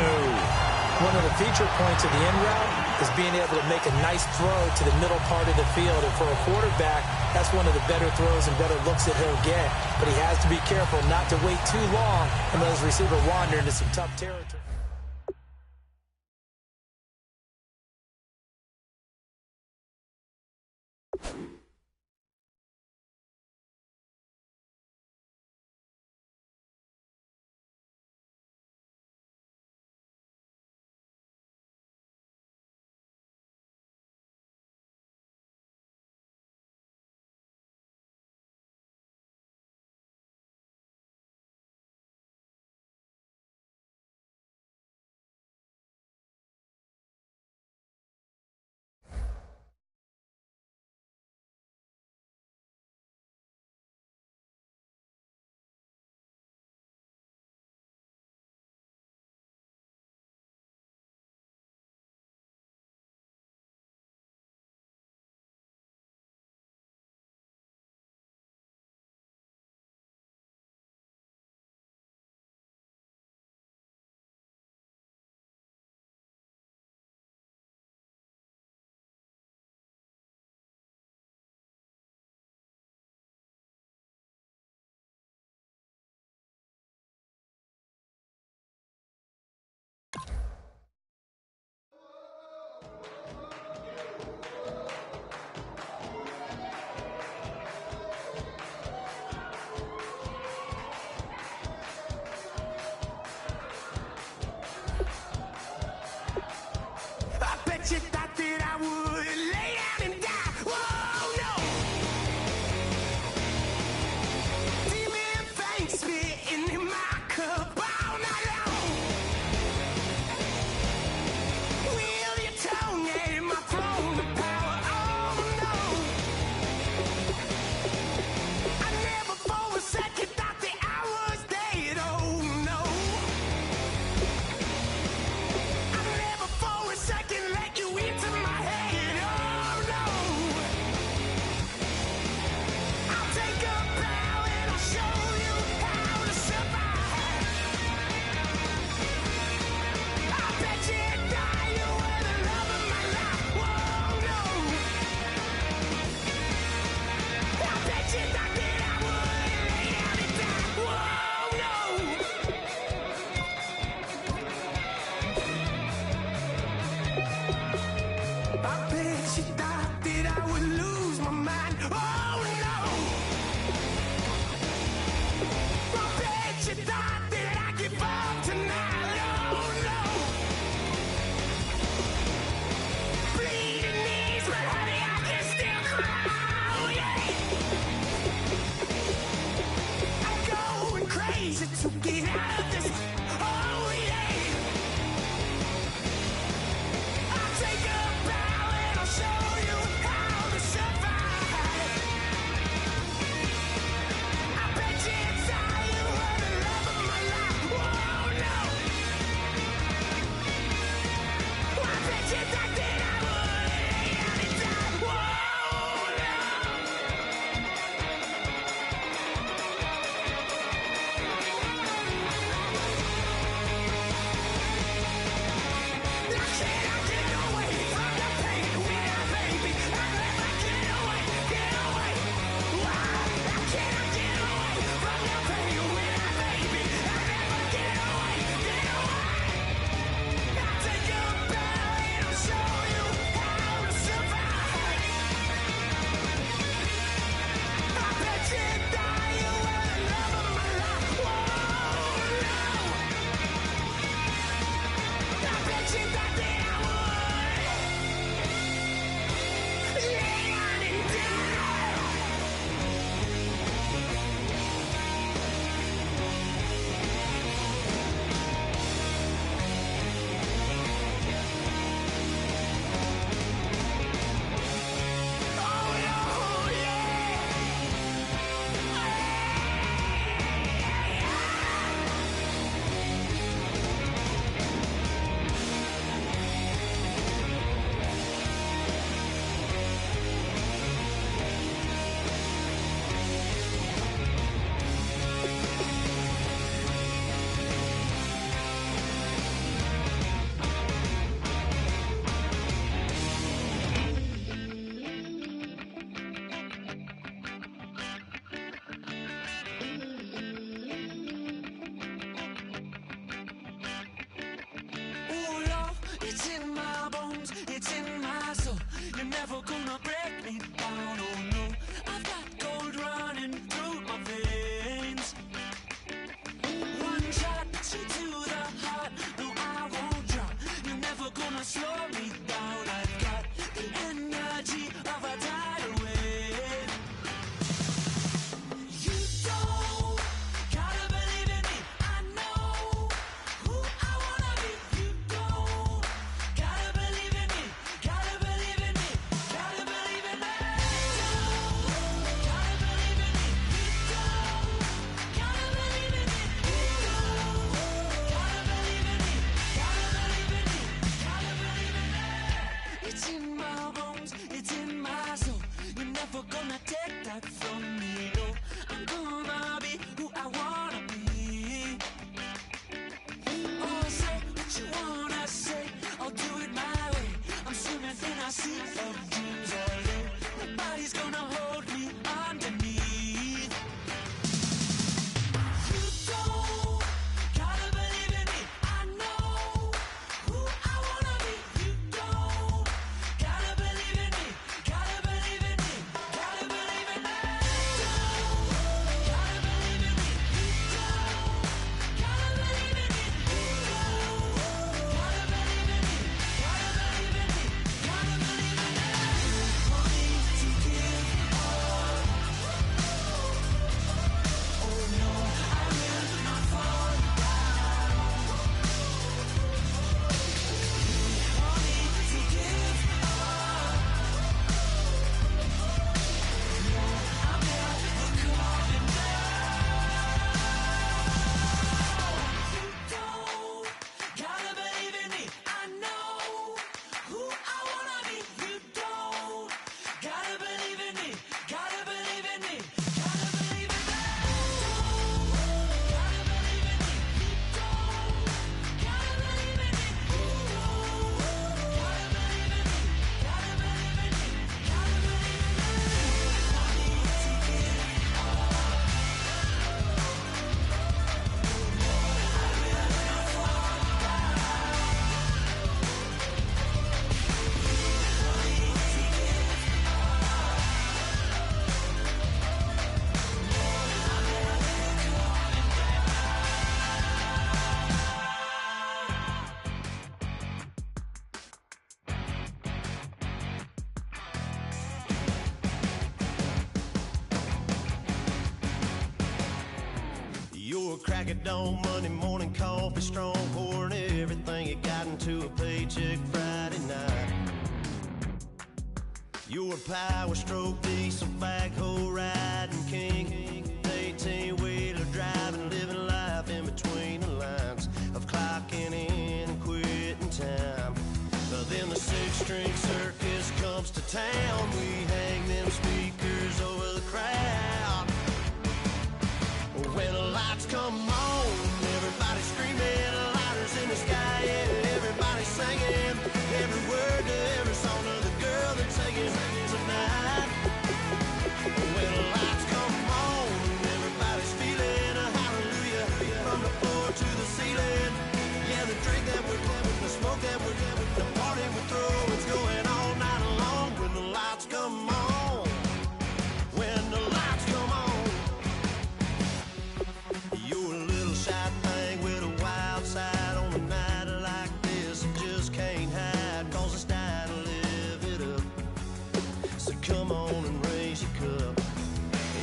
S4: One of the feature points of the in route is being able to make a nice throw to the middle part of the field. And for a quarterback, that's one of the better throws and better looks that he'll get. But he has to be careful not to wait too long and let his receiver wander into some tough territory.
S5: thought that I'd give up tonight. Oh no. Bleeding knees, but honey, I can still cry. Oh yeah. I'm going crazy to get out of this. Oh yeah. I'll take a bow and I'll show you how to survive. I bet you inside you were the love of my life. Whoa, no. I bet you thought that I would lay down and die. Whoa, no.
S6: Crack of dawn, Monday morning coffee, strong pouring everything you got into a paycheck Friday night. You're a power stroke, diesel backhoe riding king, 18-wheeler driving, living life in between the lines of clocking in and quitting time. Then the six-string circus comes to town. We hang them speakers over the crowd. When the lights come on, everybody screaming, lighters in the sky, yeah, everybody singing every word to every song of the girl that's singing tonight. When the lights come on, everybody's feeling a hallelujah from the floor to the ceiling. Yeah, the drink that we're having, the smoke that we're having, the party we throw, it's going all night long. When the lights come on, when the lights come on. You're a little shy thing with a wild side on a night like this. You just can't hide, cause it's time to live it up. So come on and raise your cup.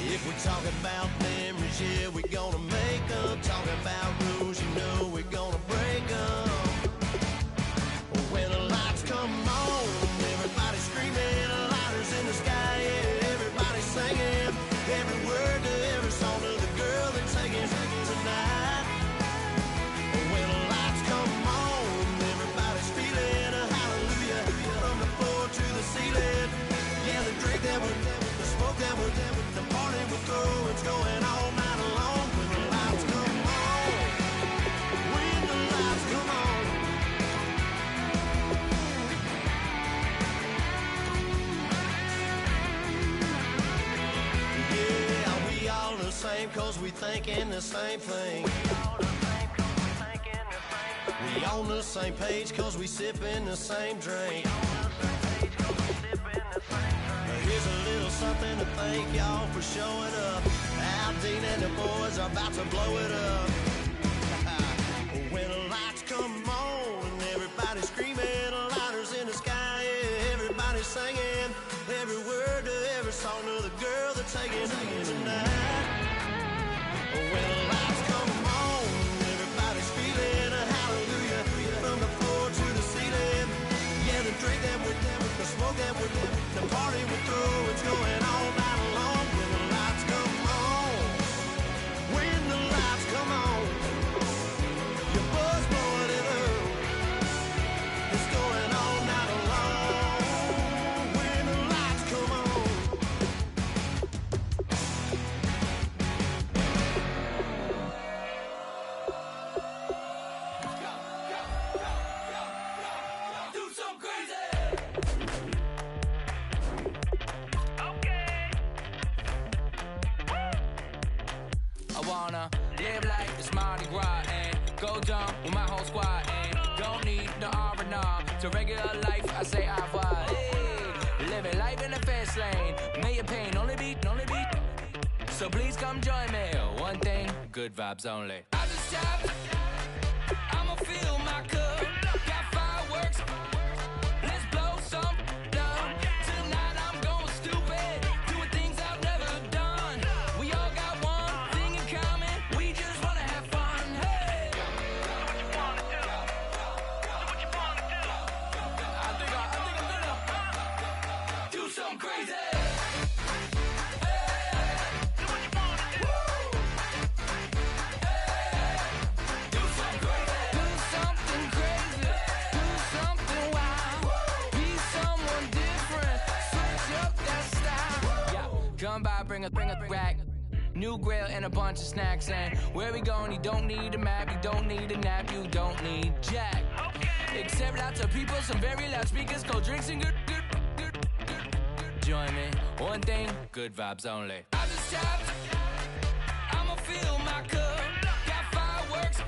S6: If we're talking about memories, yeah, we're gonna make them. Talking about rules, you know we're gonna break them. When the lights come on, everybody screaming, lighters in the sky, yeah, everybody singing every word to every song of the girl that's singing tonight. When the lights come on, everybody's feeling a hallelujah from the floor to the ceiling. Yeah, the drink that we're having, the smoke that we're having, the party we throw, it's going all night long. When the lights come on, when the lights come on. Yeah, we all the same cause we thinking the same thing. We on the same page cause we sipping the same drink. Here's a little something to thank y'all for showing up. Aldine and the boys are about to blow it up. When the lights come on, everybody screaming, lighters in the sky, yeah, everybody singing every word to every song of the girl that's singing tonight. When the lights come on, everybody's feeling a hallelujah from the floor to the ceiling. Yeah, the drink that we're having, the smoke that we're having, the party we throw, it's going all night long. When the lights come on, when the lights come on, your buzz blowing it up, it's going all night long. When the lights come on.
S5: Do some crazy.
S7: I wanna live like it's Mardi Gras and go dumb with my whole squad and don't need no R&R. To regular life, I say au revoir. Hey, living life in the fast lane, million pain, only beat. So please come join me. One thing, good vibes only. I just stopped. I'ma fill my cup. Got fireworks. Let's blow some down. Tonight I'm going stupid, doing things I've never done. We all got one thing in common. We just wanna have fun. Hey. Do what you wanna do. Do what you wanna do. I think I'm gonna do something crazy. Come by, bring a rack. New grill and a bunch of snacks. And where we going, you don't need a map. You don't need a nap. You don't need jack. Except lots of people, some very loud speakers, cold drinks and good. Join me. One thing, good vibes only. I just stopped. I'ma fill my cup. Got fireworks.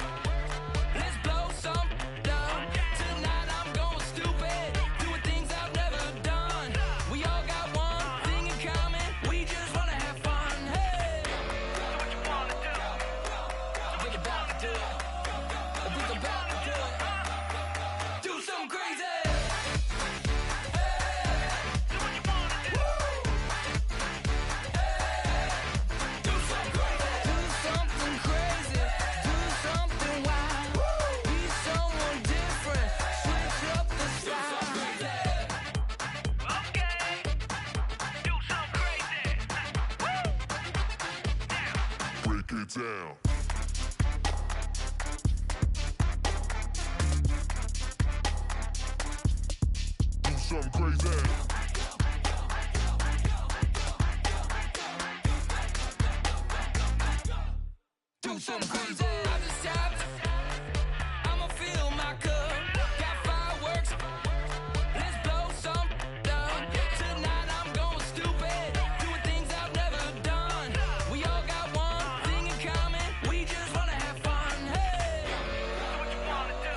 S7: Let's blow some down. Tonight I'm going stupid, doing things I've never done. We all got one thing in common. We just wanna have fun. Hey, do what you wanna do. Think about to do it. Think about to do it. Do something crazy. Hey, do what you wanna do. Hey, do
S8: it down. Do something crazy.
S7: Do something crazy. I just tap. I'ma fill my cup. Got fireworks. Let's blow some down. Tonight I'm going stupid. Doing things I've never done. We all got one thing in common. We just wanna have fun. Hey. Do what you wanna do.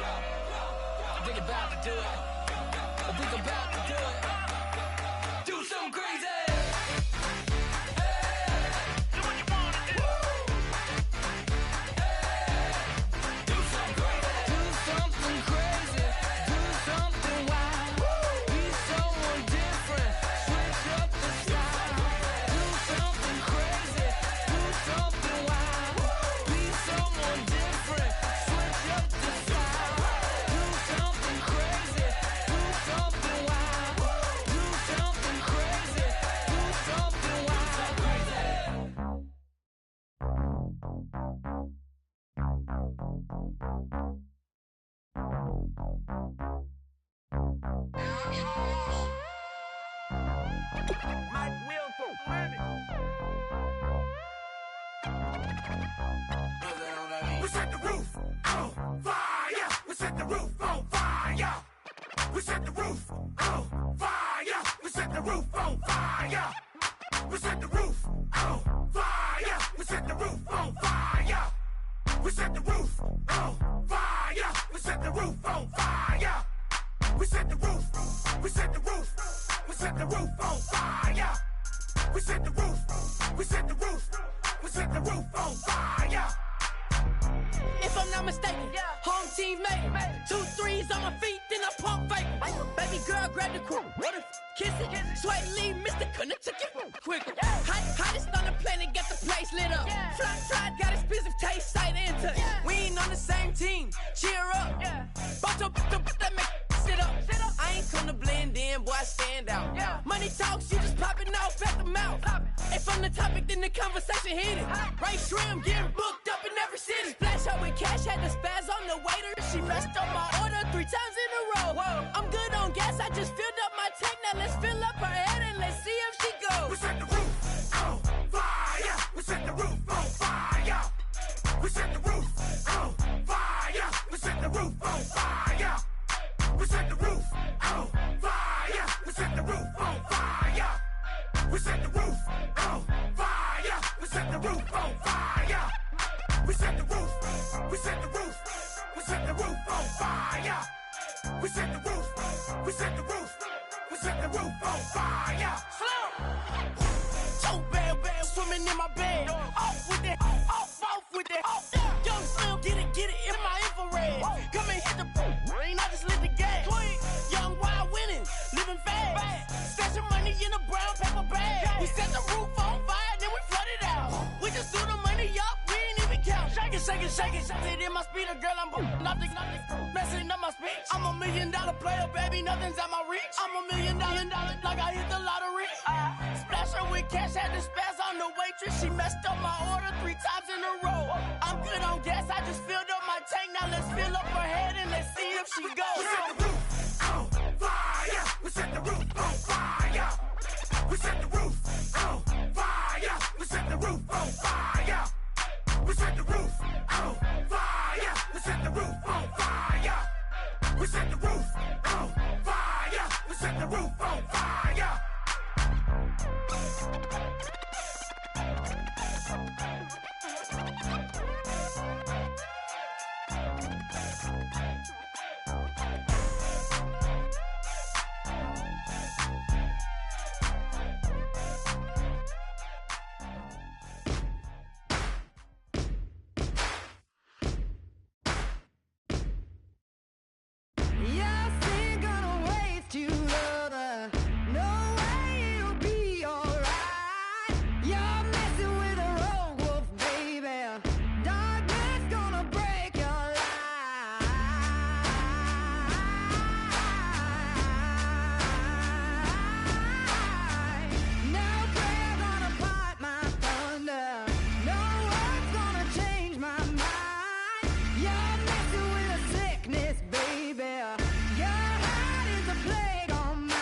S7: I think about to do it. I think about to do it. Do something crazy.
S5: We set the roof on fire. We set the roof on fire. We set the roof on fire. We set the roof on fire. We set the roof on fire. We set the roof on fire. We set the roof on fire. We set the roof on fire. We set the roof. We set the roof. We set the roof on fire. We set the roof. We set the roof. We set the roof on fire.
S9: If I'm not mistaken, home team made it. 2 3s on my feet, then I pump fake. Baby girl, grab the crew. What if kiss it? Sweat leave, Mr. Couldn't took it quicker. Hottest on the planet, got the place lit up. Fly, got expensive taste, sight and touch. We ain't on the same team, cheer up. Bout that make sit up. I ain't come to blend in, boy, I stand out. Money talks, you just popping off at the mouth. If I'm the topic, then the conversation heated. Right shrimp, getting booked up in every city. Splash out with cash, had the spaz on the waiter. She messed up my order 3 times in a row. I'm good on gas, I just filled up my tank. Now let's fill up her head and let's see if she goes.
S5: We set the roof on fire. We set the roof on fire. We set the roof on fire. We set the roof on fire. We set the roof on fire. We set the roof on fire. We set the roof on fire. We set the roof on fire. We set the roof. We set the roof. We set the roof on fire. We set the roof. We set the roof. We set the roof on fire.
S9: So bad, swimming in my bed. Off with that, off with that. Young Slim, get it in my infrared. Come and hit the rain, I just lit the gas. Young wild winning, living fast. Stashing money in a brown paper bag. We set the roof on fire, then we flood it out. We just threw the money up, we ain't even count. Shake it. It in my speeder, girl, I'm nothing, messing up my speech. I'm $1 million player, baby, nothing's at my reach. I'm $1 million, like I hit the lottery. Splash her with cash, had the spaz on the waitress. She messed up my order 3 times in a row. I'm good on gas, I just filled up my tank. Now let's fill up her head and let's see if she goes.
S5: We set the roof on fire. We set the roof on fire. We set the roof on fire. We set the roof on fire. We set the roof on fire. We set the roof on fire. We set the roof on fire. We set the roof on fire.
S9: Yes,
S10: messing with a sickness, baby. Your heart is a plague on mine.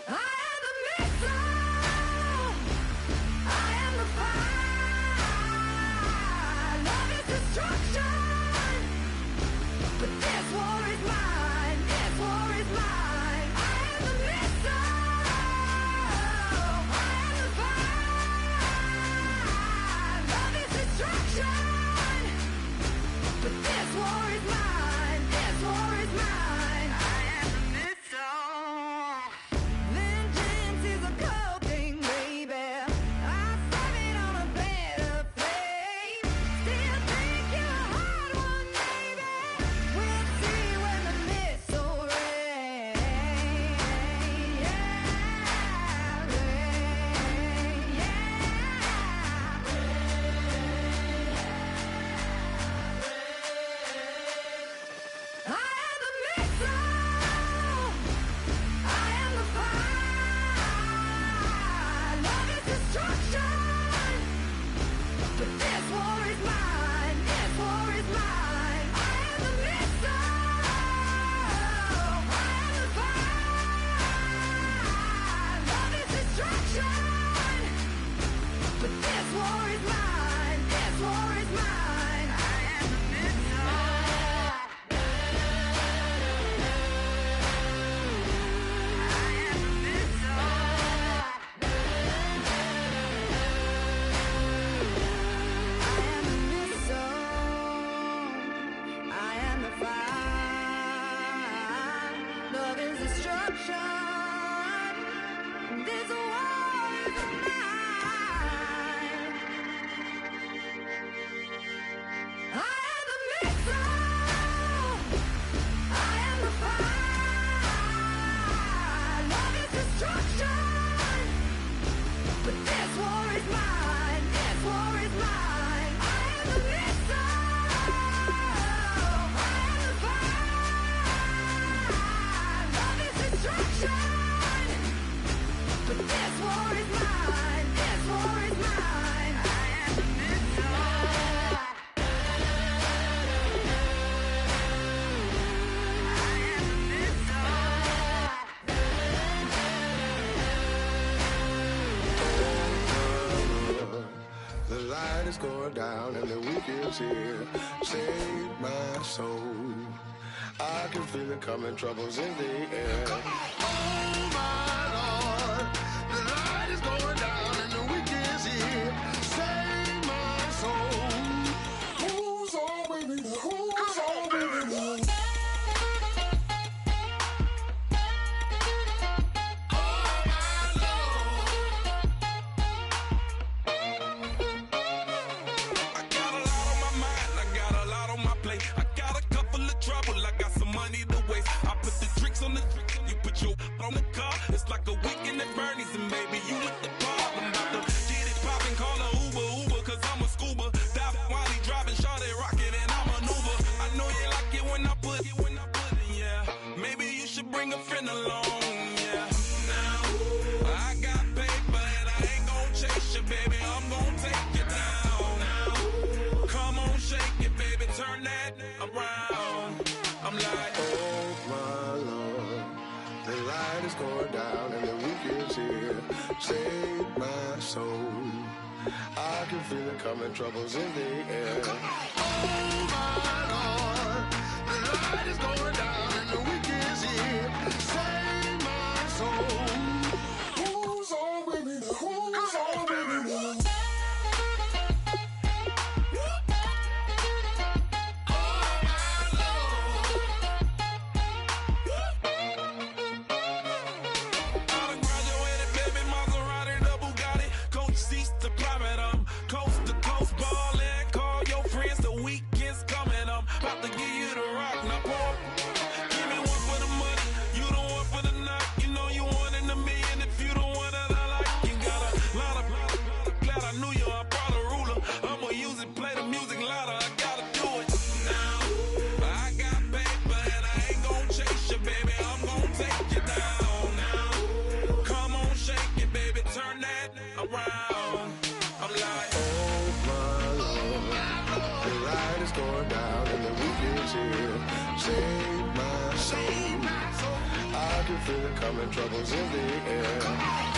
S10: I am the missile. I am the fire. Love is destruction. But this war is mine. This war is mine. I am the missile. I am the fire. Love is destruction. But this war is mine. This war is mine. I am the missile. Vengeance is a cold thing, baby. I serve it on a bed of flame. Still think you're a hard one, baby. We'll see when the missile rain. Yeah, rain. Yeah, I am the missile. I am the fire. Love is destruction. But this war is mine. This war is mine. I am the missile. I am the fire. Love is destruction. But this war is mine. This war is mine. I am the missile. I am the missile. I am the fire. Love is destruction. This war is mine. I am the missile. I am the fire. Love is destruction. But this war is mine. This war is mine. I am the missile. I am the fire. Love is destruction. But this war is mine. This war is mine. I am the missile. I am the
S11: The light is going down and the week is here. Save my soul. I can feel it coming, troubles in the air. Oh my Lord, the light is going down and the week is here. Save my soul. Who's on with me? Who's on with me?
S5: I got a lot on my mind, I got a lot on my plate. I got a couple of trouble, I got some money to waste. I put the tricks on the you put your on the car. It's like a weekend at Bernie's and baby, you with the problem. About to get it poppin', call a Uber, cause I'm a scuba. Dive while he driving, shot it, rocket, and I maneuver. I know you like it when I put it, yeah. Maybe you should bring a friend along, yeah. Now, I got paper and I ain't gon' chase you, baby. I'm gon' take you down. Now, come on, shake it, baby, turn that around. I'm like,
S11: Oh my Lord, the light is going down and the week is here. Save my soul. I can feel it coming, troubles in the air. Oh my Lord, the light is going down and the week is here. Save my soul. Who's on with me? Who's on with me?
S5: About to give you the rock, now pour
S11: can feel it coming, troubles in the air.